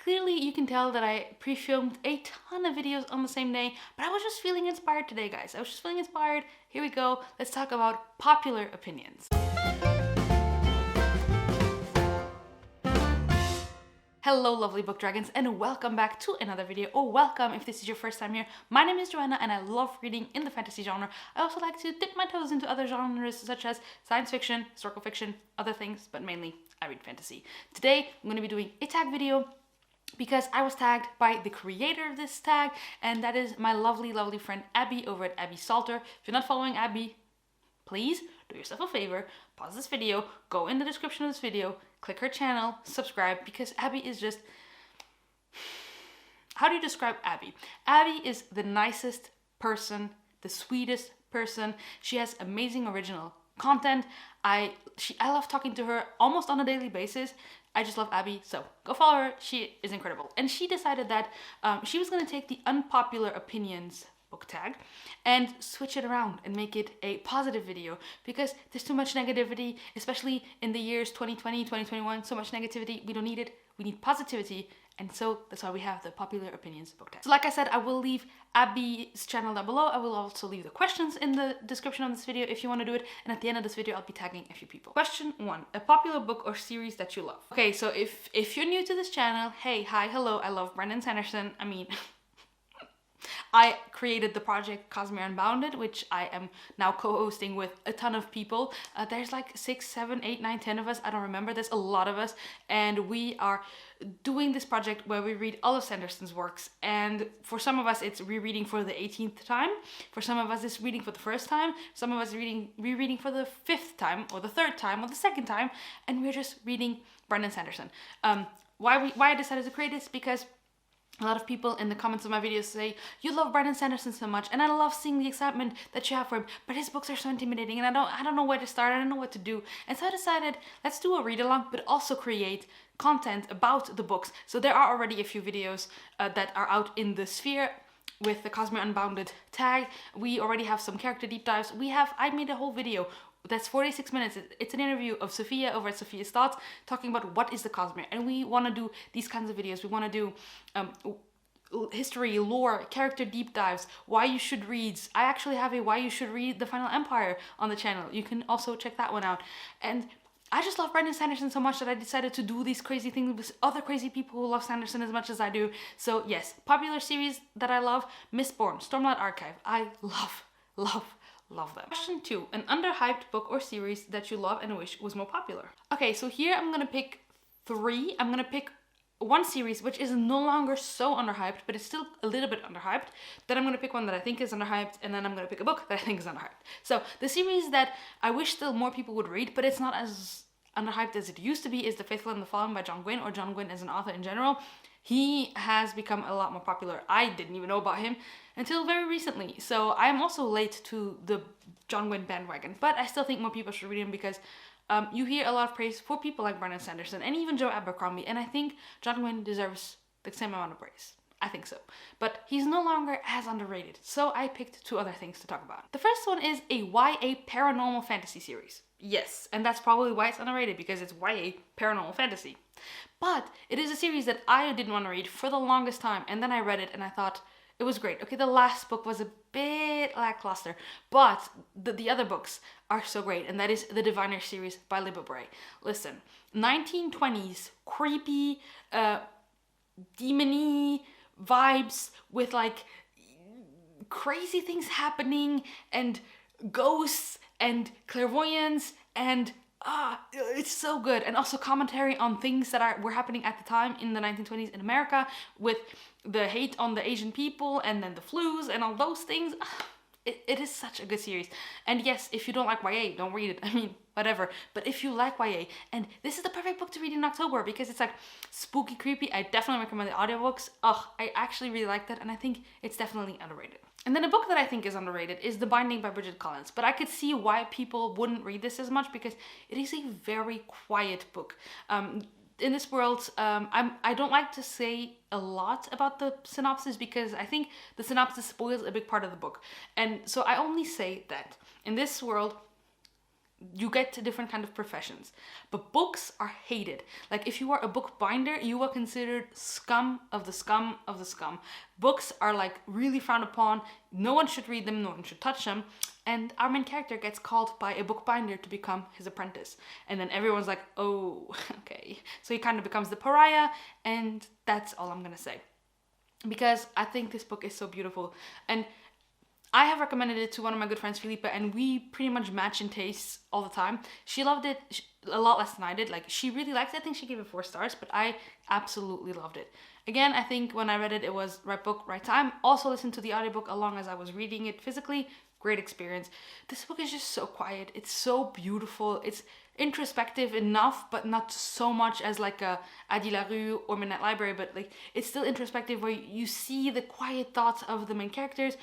Clearly you can tell that I pre-filmed a ton of videos on the same day, but I was just feeling inspired today, guys. I was just feeling inspired. Here we go. Let's talk about popular opinions. Hello lovely book dragons, and welcome back to another video, or welcome if this is your first time here. My name is Joana and I love reading in the fantasy genre. I also like to dip my toes into other genres such as science fiction, historical fiction, other things, but mainly I read fantasy. Today I'm going to be doing a tag video because I was tagged by the creator of this tag, and that is my lovely friend Abby over at Abby Salter. If you're not following Abby, please do yourself a favor, pause this video, go in the description of this video, click her channel, subscribe, because Abby is just... How do you describe Abby? Abby is the nicest person, the sweetest person. She has amazing original content. I love talking to her almost on a daily basis. I just love Abby, so go follow her. She is incredible. And she decided that she was going to take the unpopular opinions book tag and switch it around and make it a positive video, because there's too much negativity, especially in the years 2020, 2021, so much negativity. We don't need it. We need positivity. And so that's why we have the popular opinions book tag. So like I said, I will leave Abby's channel down below. I will also leave the questions in the description of this video if you want to do it. And at the end of this video, I'll be tagging a few people. Question 1, a popular book or series that you love. Okay, so if you're new to this channel, hey, hi, hello, I love Brandon Sanderson. I mean... I created the project Cosmere Unbounded, which I am now co-hosting with a ton of people. There's like 6, 7, 8, 9, 10 of us. I don't remember. There's a lot of us. And we are doing this project where we read all of Sanderson's works. And for some of us, it's rereading for the 18th time. For some of us, it's reading for the first time. Some of us rereading for the 5th time, or the 3rd time, or the 2nd time. And we're just reading Brandon Sanderson. Why I decided to create this? Because a lot of people in the comments of my videos say, you love Brandon Sanderson so much, and I love seeing the excitement that you have for him, but his books are so intimidating, and I don't know where to start, I don't know what to do. And so I decided, let's do a read-along, but also create content about the books. So there are already a few videos that are out in the sphere with the Cosmere Unbounded tag. We already have some character deep dives. I made a whole video that's 46 minutes. It's an interview of Sophia over at Sophia's Thoughts, talking about what is the Cosmere. And we want to do these kinds of videos. We want to do history, lore, character deep dives, why you should read. I actually have a why you should read The Final Empire on the channel. You can also check that one out. And I just love Brandon Sanderson so much that I decided to do these crazy things with other crazy people who love Sanderson as much as I do. So yes, popular series that I love, Mistborn, Stormlight Archive. I love them. Question 2, an underhyped book or series that you love and wish was more popular. Okay, so here I'm gonna pick 3. I'm gonna pick one series which is no longer so underhyped, but it's still a little bit underhyped. Then I'm gonna pick one that I think is underhyped, and then I'm gonna pick a book that I think is underhyped. So the series that I wish still more people would read, but it's not as underhyped as it used to be, is The Faithful and the Fallen by John Gwynne, or John Gwynne as an author in general. He has become a lot more popular. I didn't even know about him until very recently. So I am also late to the John Gwynne bandwagon, but I still think more people should read him, because you hear a lot of praise for people like Brandon Sanderson and even Joe Abercrombie, and I think John Gwynne deserves the same amount of praise. I think so. But he's no longer as underrated, so I picked 2 other things to talk about. The first one is a YA paranormal fantasy series. Yes, and that's probably why it's underrated, because it's YA paranormal fantasy. But it is a series that I didn't want to read for the longest time, and then I read it and I thought it was great. Okay, the last book was a bit lackluster, but the other books are so great, and that is the Diviner series by Libba Bray. Listen, 1920s creepy, demon-y vibes with like crazy things happening and ghosts and clairvoyance, and it's so good. And also commentary on things that were happening at the time in the 1920s in America, with the hate on the Asian people and then the flus and all those things. It is such a good series. And yes, if you don't like YA, don't read it. I mean, whatever. But if you like YA, and this is the perfect book to read in October, because it's like spooky, creepy. I definitely recommend the audiobooks. I actually really like that, and I think it's definitely underrated. And then a book that I think is underrated is The Binding by Bridget Collins. But I could see why people wouldn't read this as much, because it is a very quiet book. In this world, I don't like to say a lot about the synopsis, because I think the synopsis spoils a big part of the book. And so I only say that in this world, You get to different kind of professions. But books are hated. Like if you are a book binder, you are considered scum of the scum of the scum. Books are like really frowned upon. No one should read them, no one should touch them. And our main character gets called by a bookbinder to become his apprentice. And then everyone's like, oh, okay. So he kind of becomes the pariah, and that's all I'm gonna say. Because I think this book is so beautiful. And I have recommended it to one of my good friends, Felipe, and we pretty much match in tastes all the time. She loved it a lot less than I did. Like, she really liked it. I think she gave it 4 stars, but I absolutely loved it. Again, I think when I read it, it was right book, right time. Also listened to the audiobook along as I was reading it physically. Great experience. This book is just so quiet. It's so beautiful. It's introspective enough, but not so much as like a Adi LaRue or Midnight Library, but like it's still introspective where you see the quiet thoughts of the main characters.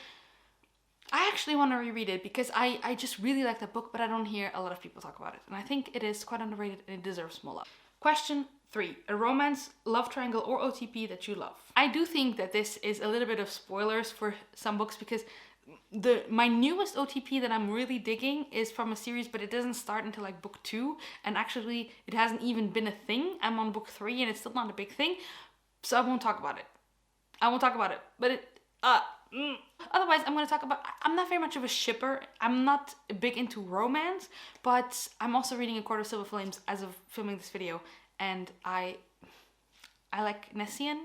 I actually want to reread it because I just really like that book, but I don't hear a lot of people talk about it. And I think it is quite underrated and it deserves more love. Question 3. A romance, love triangle, or OTP that you love. I do think that this is a little bit of spoilers for some books because my newest OTP that I'm really digging is from a series, but it doesn't start until like book 2. And actually, it hasn't even been a thing. I'm on book 3 and it's still not a big thing. So I won't talk about it. But otherwise, I'm going to talk about, I'm not very much of a shipper. I'm not big into romance, but I'm also reading A Court of Silver Flames as of filming this video. And I like Nesta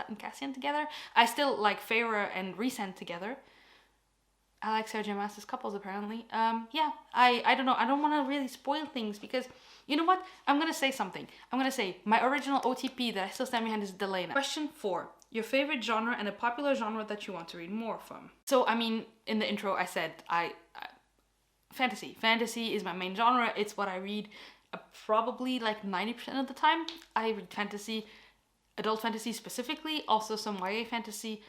and Cassian together. I still like Feyre and Rhysand together. I like Sarah J. Maas's couples apparently. Yeah, I don't know. I don't want to really spoil things because, you know what? I'm going to say something. I'm going to say my original OTP that I still stand behind is Delena. Question 4. Your favorite genre and a popular genre that you want to read more from. So, I mean, in the intro I said fantasy. Fantasy is my main genre. It's what I read probably like 90% of the time. I read fantasy, adult fantasy specifically, also some YA fantasy.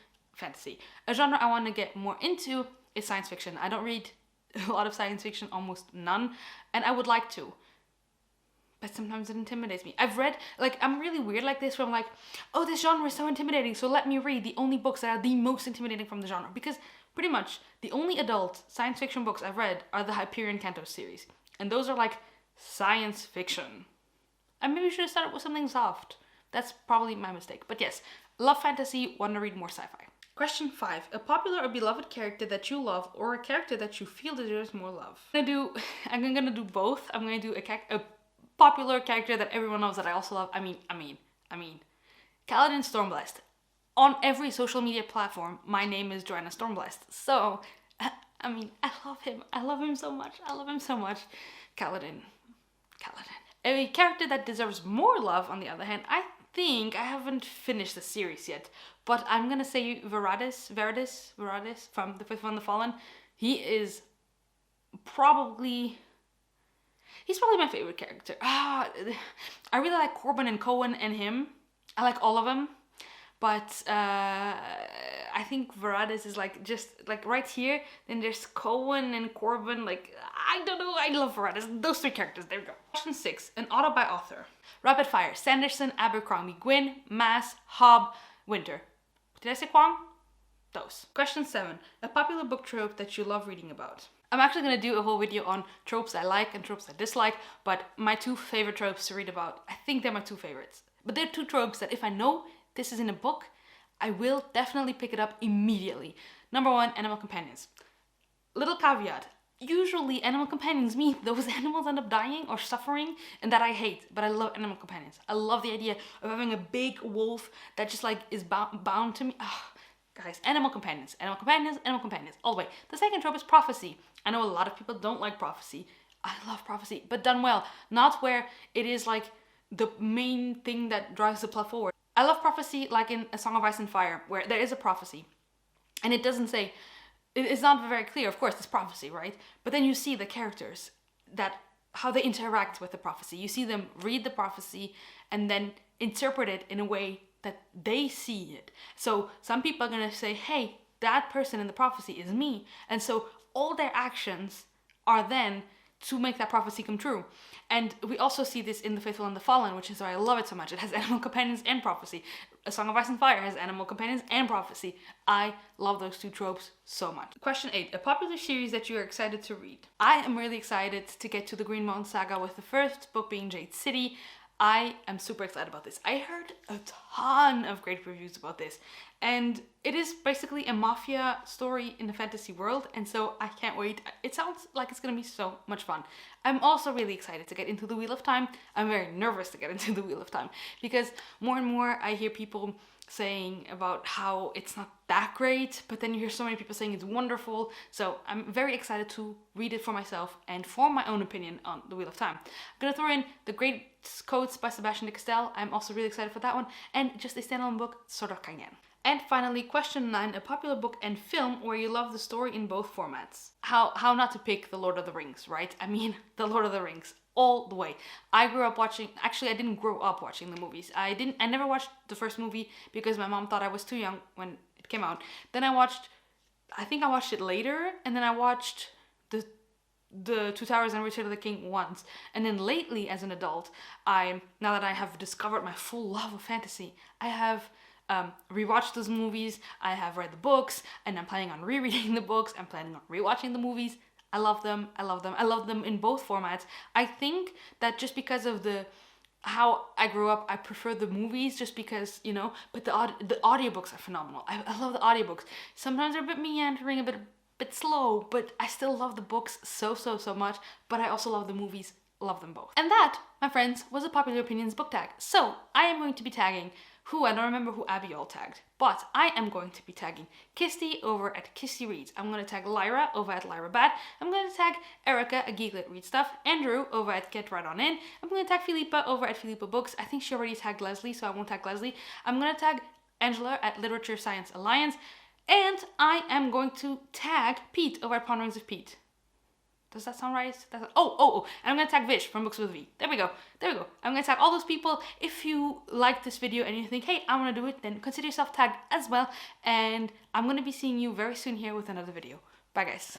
A genre I want to get more into is science fiction. I don't read a lot of science fiction, almost none, and I would like to. But sometimes it intimidates me. I've read, like, I'm really weird like this where I'm like, oh, this genre is so intimidating, so let me read the only books that are the most intimidating from the genre. Because pretty much the only adult science fiction books I've read are the Hyperion Cantos series. And those are like science fiction. And maybe we should have started with something soft. That's probably my mistake. But yes, love fantasy, want to read more sci-fi. Question 5. A popular or beloved character that you love or a character that you feel deserves more love. I'm gonna do both. I'm gonna do a popular character that everyone knows that I also love. I mean, Kaladin Stormblessed. On every social media platform, my name is Joana Stormblessed. So, I mean, I love him. I love him so much. Kaladin. A character that deserves more love, on the other hand, I think I haven't finished the series yet, but I'm gonna say Veradis from The Fifth One, The Fallen. He's probably my favorite character. I really like Corbin and Cohen and him. I like all of them, but I think Veradis is like just like right here. Then there's Cohen and Corbin. Like, I don't know. I love Veradis. Those 3 characters. There we go. Question 6. An autobuy author. Rapid fire. Sanderson, Abercrombie, Gwyn, Maas, Hobb, Winter. Did I say Kwong? Those. Question 7. A popular book trope that you love reading about. I'm actually going to do a whole video on tropes I like and tropes I dislike, but my 2 favorite tropes to read about, I think they're my 2 favorites. But they're 2 tropes that if I know this is in a book, I will definitely pick it up immediately. Number 1, animal companions. Little caveat. Usually animal companions mean those animals end up dying or suffering, and that I hate, but I love animal companions. I love the idea of having a big wolf that just like is bound to me. Guys, animal companions, all the way. The second trope is prophecy. I know a lot of people don't like prophecy. I love prophecy, but done well. Not where it is like the main thing that drives the plot forward. I love prophecy like in A Song of Ice and Fire, where there is a prophecy, and it doesn't say, it's not very clear, of course, it's prophecy, right? But then you see the characters, how they interact with the prophecy. You see them read the prophecy and then interpret it in a way that they see it. So some people are gonna say, hey, that person in the prophecy is me. And so all their actions are then to make that prophecy come true. And we also see this in The Faithful and the Fallen, which is why I love it so much. It has animal companions and prophecy. A Song of Ice and Fire has animal companions and prophecy. I love those two tropes so much. Question 8. A popular series that you are excited to read. I am really excited to get to the Green Mountain Saga, with the first book being Jade City. I am super excited about this. I heard a ton of great reviews about this, and it is basically a mafia story in a fantasy world, and so I can't wait. It sounds like it's gonna be so much fun. I'm also really excited to get into the Wheel of Time. I'm very nervous to get into the Wheel of Time, because more and more I hear people saying about how it's not that great, but then you hear so many people saying it's wonderful. So I'm very excited to read it for myself and form my own opinion on the Wheel of Time. I'm gonna throw in The Great Coats by Sebastian de Castell. I'm also really excited for that one, and just a standalone book, Sordor Canyon. And finally, question 9, a popular book and film where you love the story in both formats. How not to pick The Lord of the Rings, right? I mean, The Lord of the Rings, all the way. I grew up watching, actually I didn't grow up watching the movies. I never watched the first movie because my mom thought I was too young when it came out. Then I think I watched it later, and then I watched the Two Towers and Return of the King once. And then lately, as an adult, now that I have discovered my full love of fantasy, I have rewatched those movies, I have read the books, and I'm planning on rereading the books. I'm planning on rewatching the movies. I love them. I love them. I love them in both formats. I think that just because of how I grew up, I prefer the movies just because, you know, but the audiobooks are phenomenal. I love the audiobooks. Sometimes they're a bit meandering, a bit slow, but I still love the books so much, but I also love the movies. Love them both. And that, my friends, was a Popular Opinions book tag. So I am going to be tagging I don't remember who Abby all tagged, but I am going to be tagging Kisty over at Kisty Reads. I'm going to tag Lyra over at Lyra Bat. I'm going to tag Erica at Geeklit Read Stuff. Andrew over at Get Right On In. I'm going to tag Philippa over at Philippa Books. I think she already tagged Leslie, so I won't tag Leslie. I'm going to tag Angela at Literature Science Alliance. And I am going to tag Pete over at Ponderings of Pete. Does that sound right? Oh. And I'm going to tag Vish from Books with V. There we go. I'm going to tag all those people. If you like this video and you think, hey, I want to do it, then consider yourself tagged as well. And I'm going to be seeing you very soon here with another video. Bye, guys.